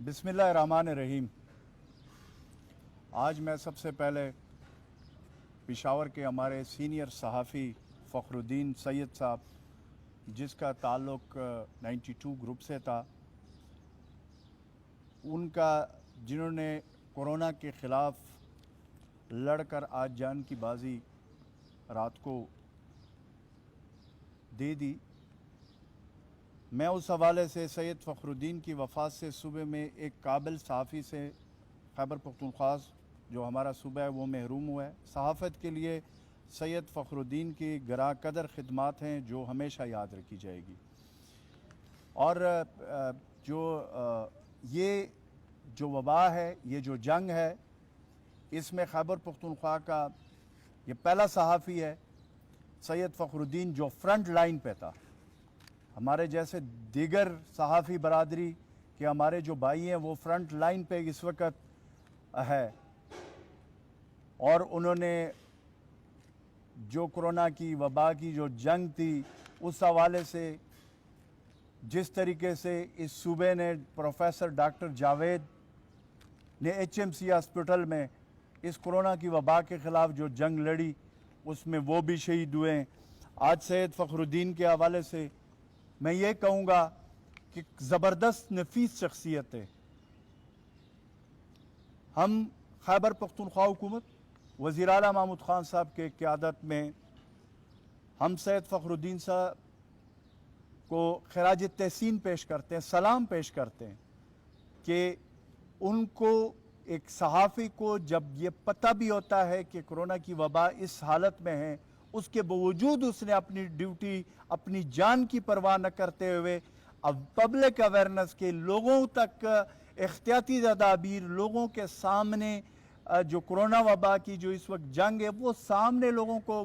बिस्मिल्लाहिर्रहमानिर्रहीम। आज मैं सबसे पहले पेशावर के हमारे सीनियर सहाफ़ी फ़खरुद्दीन सैयद साहब, जिसका ताल्लुक़ 92 ग्रुप से था, उनका जिन्होंने कोरोना के ख़िलाफ़ लड़कर आज जान की बाजी रात को दे दी। मैं उस हवाले से सैयद फ़खरुद्दीन की वफ़ात से सुबह में एक काबिल सहाफ़ी से खैबर पख्तूनख्वा जो हमारा सूबा है वो महरूम हुआ है। सहाफ़त के लिए सैयद फ़खरुद्दीन की गरा कदर ख़िदमत हैं जो हमेशा याद रखी जाएगी। और ये जो वबा है, ये जो जंग है, इसमें खैबर पख्तूनख्वा का ये पहला सहाफ़ी है सैयद फ़खरुद्दीन जो फ्रंट लाइन पे था। हमारे जैसे दीगर सहाफ़ी बरादरी के हमारे जो भाई हैं वो फ्रंट लाइन पे इस वक्त है, और उन्होंने जो कोरोना की वबा की जो जंग थी उस हवाले से जिस तरीके से इस सूबे ने प्रोफेसर डॉक्टर जावेद ने HMC हॉस्पिटल में इस कोरोना की वबा के ख़िलाफ़ जो जंग लड़ी उसमें वो भी शहीद हुए। आज सैयद फ़खरुद्दीन के हवाले से मैं ये कहूँगा कि ज़बरदस्त नफीस शख्सियत है। हम खैबर पख्तूनख्वा हुकूमत वज़ीर आला महमूद ख़ान साहब के क़यादत में हम सैयद फ़खरुद्दीन साहब को खराज तहसीन पेश करते हैं, सलाम पेश करते हैं कि उनको एक सहाफ़ी को जब ये पता भी होता है कि कोरोना की वबा इस हालत में है, उसके बावजूद उसने अपनी ड्यूटी, अपनी जान की परवाह न करते हुए अब पब्लिक अवेयरनेस के लोगों तक एहतियाती तदाबीर लोगों के सामने जो कोरोना वबा की जो इस वक्त जंग है वो सामने लोगों को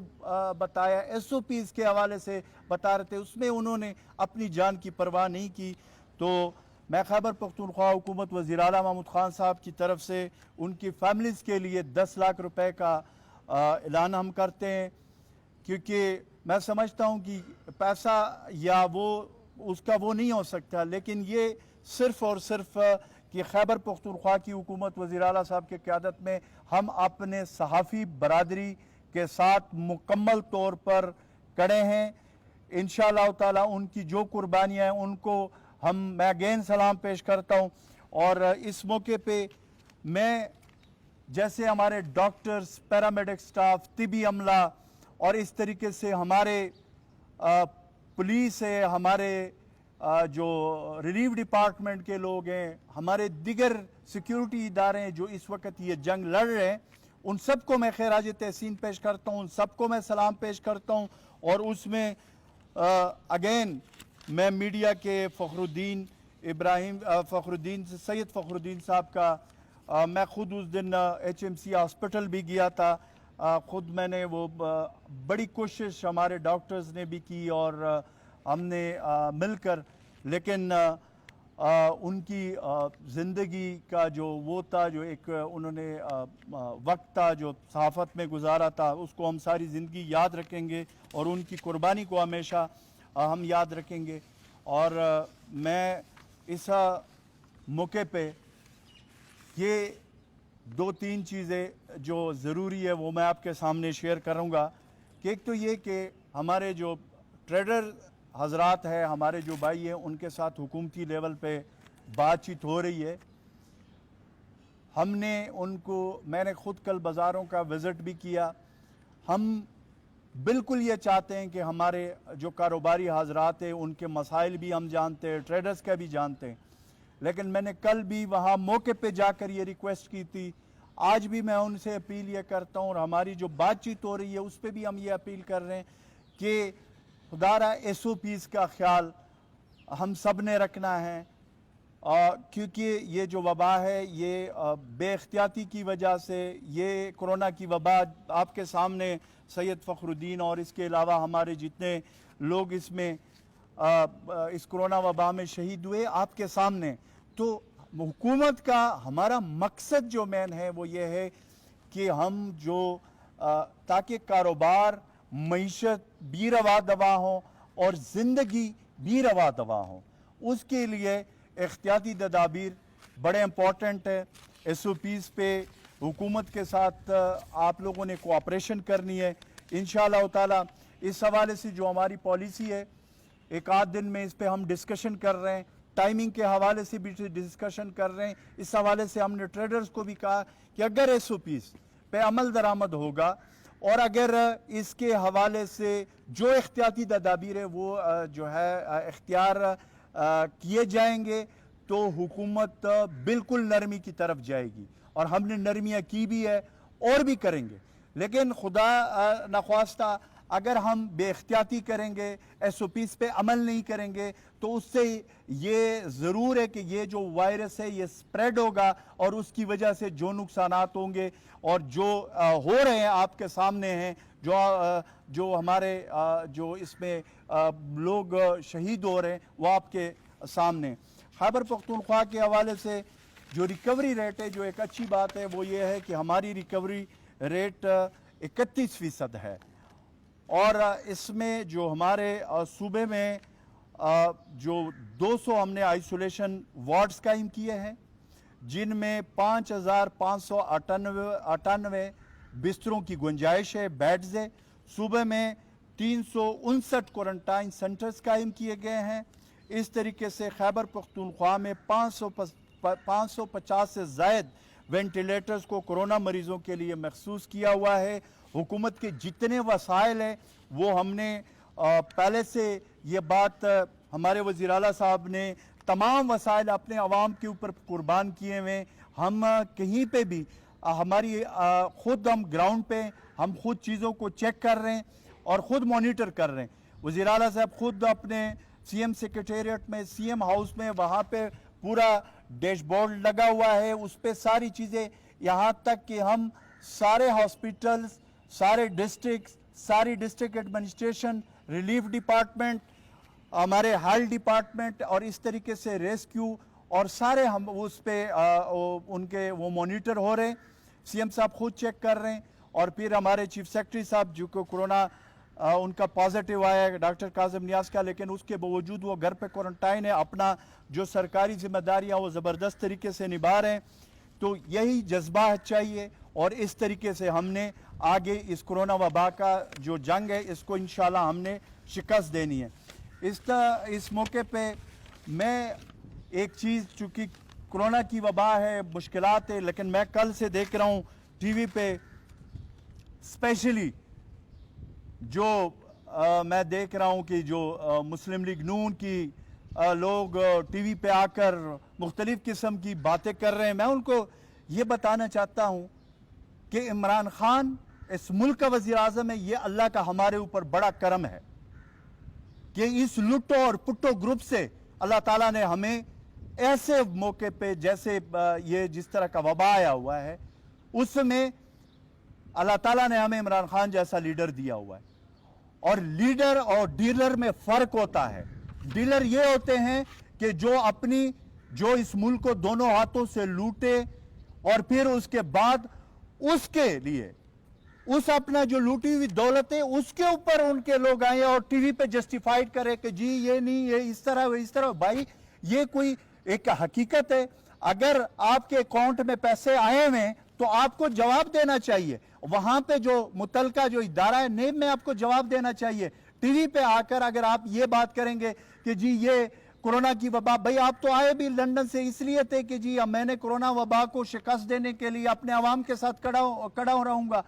बताया, SOPs के हवाले से बता रहे थे, उसमें उन्होंने अपनी जान की परवाह नहीं की। तो मैं खैबर पख्तूनख्वा हुकूमत वज़ीर आला महमूद ख़ान साहब की तरफ से उनकी फैमिलीज़ के लिए 10 लाख रुपए का ऐलान हम करते हैं, क्योंकि मैं समझता हूँ कि पैसा या वो उसका वो नहीं हो सकता, लेकिन ये सिर्फ़ और सिर्फ कि खैबर पख्तूनख्वा की हुकूमत वज़ीर आला साहब के क़यादत में हम अपने सहाफ़ी बरादरी के साथ मुकम्मल तौर पर खड़े हैं। इंशाअल्लाह ताला उनकी जो कुर्बानियाँ हैं उनको मैं अगेन सलाम पेश करता हूँ। और इस मौके पे मैं जैसे हमारे डॉक्टर्स, पैरामेडिक स्टाफ, तिबी अमला और इस तरीके से हमारे पुलिस है, हमारे जो रिलीफ डिपार्टमेंट के लोग हैं, हमारे दिगर सिक्योरिटी इदारे हैं जो इस वक्त ये जंग लड़ रहे हैं, उन सबको मैं खैराज तहसीन पेश करता हूँ, उन सबको मैं सलाम पेश करता हूँ। और उसमें अगेन मैं मीडिया के सैयद फ़खरुद्दीन साहब का मैं ख़ुद उस दिन HMC हॉस्पिटल भी गया था, ख़ुद मैंने वो बड़ी कोशिश हमारे डॉक्टर्स ने भी की और हमने मिलकर, लेकिन उनकी ज़िंदगी का जो वो था, जो एक उन्होंने वक्त था जो सहाफ़त में गुजारा था, उसको हम सारी ज़िंदगी याद रखेंगे और उनकी कुर्बानी को हमेशा हम याद रखेंगे। और मैं इस मौके पे ये 2-3 चीज़ें जो ज़रूरी है वो मैं आपके सामने शेयर करूँगा कि एक तो ये कि हमारे जो ट्रेडर हजरात हैं, हमारे जो भाई हैं, उनके साथ हुकूमती लेवल पे बातचीत हो रही है। मैंने ख़ुद कल बाज़ारों का विज़िट भी किया। हम बिल्कुल ये चाहते हैं कि हमारे जो कारोबारी हजरात हैं उनके मसाइल भी हम जानते हैं, ट्रेडर्स का भी जानते हैं, लेकिन मैंने कल भी वहाँ मौके पे जाकर ये रिक्वेस्ट की थी, आज भी मैं उनसे अपील ये करता हूँ और हमारी जो बातचीत हो रही है उस पर भी हम ये अपील कर रहे हैं कि खुदारा SOPs का ख्याल हम सब ने रखना है, क्योंकि ये जो वबा है ये बेख्तियाती की वजह से, ये कोरोना की वबा आपके सामने सैयद फ़खरुद्दीन और इसके अलावा हमारे जितने लोग इसमें इस कोरोना वबा में शहीद हुए आपके सामने। तो हुकूमत का हमारा मकसद जो मेन है वो ये है कि हम जो ताकि कारोबार, मईशत भी रवा दवा हो और ज़िंदगी भी रवा दवा हो, उसके लिए एहतियाती तदाबीर बड़े इम्पोर्टेंट है। SOPs पे हुकूमत के साथ आप लोगों ने कोऑपरेशन करनी है इंशाअल्लाह ताला। इस हवाले से जो हमारी पॉलिसी है, एक आध दिन में इस पे हम डिस्कशन कर रहे हैं, टाइमिंग के हवाले से भी डिस्कशन कर रहे हैं। इस हवाले से हमने ट्रेडर्स को भी कहा कि अगर SOPs पे अमल दरामद होगा और अगर इसके हवाले से जो एहतियाती तदाबीर है वो जो है इख्तियार किए जाएंगे तो हुकूमत बिल्कुल नरमी की तरफ जाएगी, और हमने नरमियाँ की भी है और भी करेंगे। लेकिन खुदा नख्वास्ता अगर हम बेख्तियाती करेंगे, SOPs पे अमल नहीं करेंगे, तो उससे ये ज़रूर है कि ये जो वायरस है ये स्प्रेड होगा और उसकी वजह से जो नुकसानात होंगे और जो हो रहे हैं आपके सामने हैं, जो हमारे जो इसमें लोग शहीद हो रहे हैं वो आपके सामने। खैबर पख्तूनख्वा के हवाले से जो रिकवरी रेट है, जो एक अच्छी बात है वो ये है कि हमारी रिकवरी रेट 31% है, और इसमें जो हमारे सूबे में जो 200 हमने आइसोलेशन वार्ड्स कायम किए हैं, जिनमें 5598 बिस्तरों की गुंजाइश है, बेड्स है। सूबे में 359 क्वारंटाइन सेंटर्स कायम किए गए हैं। इस तरीके से खैबर पख्तूनख्वा में 550 से ज़ायद वेंटिलेटर्स को कोरोना मरीज़ों के लिए मखसूस किया हुआ है। हुकूमत के जितने वसाइल हैं वो हमने पहले से ये बात हमारे वज़ीर आला साहब ने तमाम वसाइल अपने अवाम के ऊपर कुर्बान किए हुए। हम कहीं पे भी हमारी ख़ुद हम ग्राउंड पे हम ख़ुद चीज़ों को चेक कर रहे हैं और ख़ुद मॉनिटर कर रहे हैं। वज़ीर आला साहब ख़ुद अपने CM सेक्रेटेरिएट में, CM हाउस में, वहाँ पे पूरा डैशबोर्ड लगा हुआ है, उस पे सारी चीज़ें, यहाँ तक कि हम सारे हॉस्पिटल्स, सारे डिस्ट्रिक्ट, सारी डिस्ट्रिक्ट एडमिनिस्ट्रेशन, रिलीफ डिपार्टमेंट, हमारे हेल्थ डिपार्टमेंट और इस तरीके से रेस्क्यू और सारे हम उस पे उनके वो मॉनिटर हो रहे हैं। CM साहब खुद चेक कर रहे हैं, और फिर हमारे चीफ सेक्रेटरी साहब जो को कोरोना उनका पॉजिटिव आया है, डॉक्टर काज़िम नियाज़ का, लेकिन उसके बावजूद वो घर पे क्वारंटाइन है, अपना जो सरकारी जिम्मेदारियाँ वो ज़बरदस्त तरीके से निभा रहे हैं। तो यही जज्बा चाहिए, और इस तरीके से हमने आगे इस कोरोना वबा का जो जंग है इसको इंशाल्लाह हमने शिकस्त देनी है। इस मौके पे मैं एक चीज़, चूँकि कोरोना की वबा है, मुश्किलात है, लेकिन मैं कल से देख रहा हूँ TV पे स्पेशली जो मैं देख रहा हूँ कि जो मुस्लिम लीग नून की लोग TV पे आकर मुख्तलिफ़ किस्म की बातें कर रहे हैं। मैं उनको ये बताना चाहता हूँ कि इमरान खान इस मुल्क का वज़ीर आज़म है। ये अल्लाह का हमारे ऊपर बड़ा करम है कि इस लुट्टो और पुट्टो ग्रुप से अल्लाह ताला ने हमें ऐसे मौके पे, जैसे ये जिस तरह का वबा आया हुआ है, उसमें अल्लाह ताला ने हमें इमरान खान जैसा लीडर दिया हुआ है। और लीडर और डीलर में फ़र्क होता है। डीलर ये होते हैं कि जो इस मुल्क को दोनों हाथों से लूटे और फिर उसके बाद उसके लिए उस अपना जो लूटी हुई दौलत है उसके ऊपर उनके लोग आए और TV पे जस्टिफाइड करे कि जी ये नहीं, ये इस तरह। भाई ये कोई एक हकीकत है। अगर आपके अकाउंट में पैसे आए हुए तो आपको जवाब देना चाहिए। वहां पे जो मुतलका जो इदारा है नेब में आपको जवाब देना चाहिए। TV पे आकर अगर आप ये बात करेंगे कि जी ये कोरोना की वबा, भाई आप तो आए भी लंदन से इसलिए थे कि जी अब मैंने कोरोना वबा को शिकस्त देने के लिए अपने अवाम के साथ खड़ा हो रहूंगा।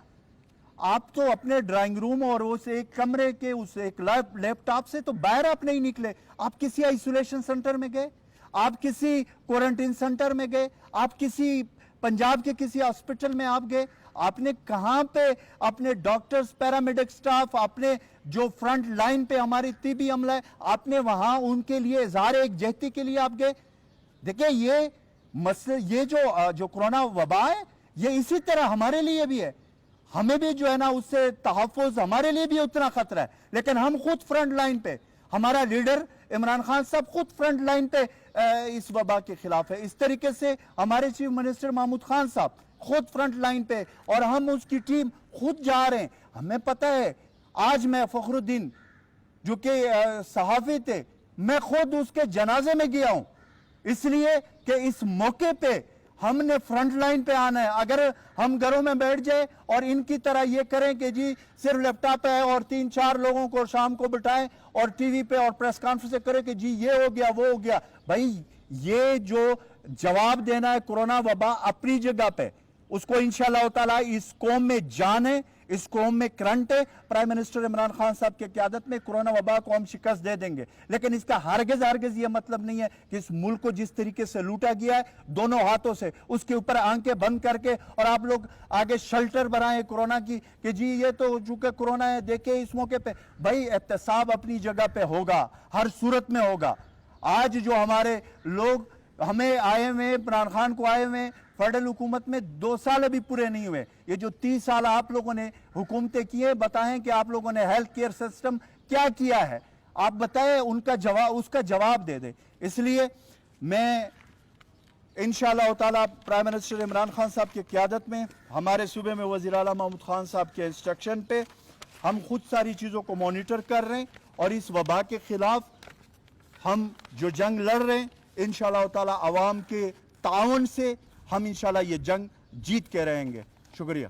आप तो अपने ड्राइंग रूम और उस एक कमरे के उस एक लैपटॉप से तो बाहर आप नहीं निकले। आप किसी आइसोलेशन सेंटर में गए, आप किसी क्वारंटीन सेंटर में गए, आप किसी पंजाब के किसी हॉस्पिटल में आप गए, आपने कहां पे अपने डॉक्टर्स, पैरामेडिक स्टाफ, आपने जो फ्रंट लाइन पे हमारी तिबी अमला है, आपने वहां उनके लिए इजहार एकजहती के लिए आप गए। देखिए ये मसले, ये जो कोरोना वबा है ये इसी तरह हमारे लिए भी है। हमें भी जो है ना उससे तहफ़्फ़ुज़, हमारे लिए भी उतना खतरा है, लेकिन हम खुद फ्रंट लाइन पे, हमारा लीडर इमरान खान साहब खुद फ्रंट लाइन पे इस वबा के खिलाफ है। इस तरीके से हमारे चीफ मिनिस्टर महमूद खान साहब खुद फ्रंट लाइन पे, और हम उसकी टीम खुद जा रहे हैं। हमें पता है, आज मैं फखरुद्दीन जो कि सहाफ़ी थे, मैं खुद उसके जनाजे में गया हूं। اس لیے کہ اس موقع پہ ہم نے فرنٹ لائن پہ آنا ہے. اگر ہم گھروں میں بیٹھ جائیں اور ان کی طرح یہ کریں کہ جی صرف لیپ ٹاپ ہے اور 3-4 لوگوں کو شام کو بٹھائیں اور ٹی وی پہ اور پریس کانفرنس کریں کہ جی یہ ہو گیا وہ ہو گیا, بھائی یہ جو جواب دینا ہے کورونا وبا اپنی جگہ پہ, اس کو انشاءاللہ تعالیٰ اس قوم میں جان ہے, اس قوم میں کرنٹ ہے. پرائم منسٹر عمران خان صاحب کی قیادت میں کورونا وبا کو ہم شکست دے دیں گے, لیکن اس کا ہرگز یہ مطلب نہیں ہے کہ اس ملک کو جس طریقے سے لوٹا گیا ہے دونوں ہاتھوں سے, اس کے اوپر آنکھیں بند کر کے اور آپ لوگ آگے شیلٹر بنائیں کورونا کی کہ جی یہ تو چونکہ کورونا ہے دیکھیں اس موقع پہ. بھائی احتساب اپنی جگہ پہ ہوگا, ہر صورت میں ہوگا. آج جو ہمارے لوگ ہمیں آئے ہوئے, عمران خان کو آئے ہوئے فیڈرل حکومت میں 2 سال ابھی پورے نہیں ہوئے, یہ جو 30 سال آپ لوگوں نے حکومتیں کی ہیں, بتائیں کہ آپ لوگوں نے ہیلتھ کیئر سسٹم کیا کیا ہے, آپ بتائیں ان کا جواب, اس کا جواب دے دیں. اس لیے میں انشاءاللہ تعالیٰ پرائم منسٹر عمران خان صاحب کی قیادت میں, ہمارے صوبے میں وزیر اعلیٰ محمود خان صاحب کے انسٹرکشن پہ ہم خود ساری چیزوں کو مانیٹر کر رہے ہیں, اور اس وبا کے خلاف ہم جو جنگ لڑ رہے ہیں انشاءاللہ تعالیٰ عوام کے تعاون سے ہم انشاءاللہ یہ جنگ جیت کے رہیں گے. شکریہ.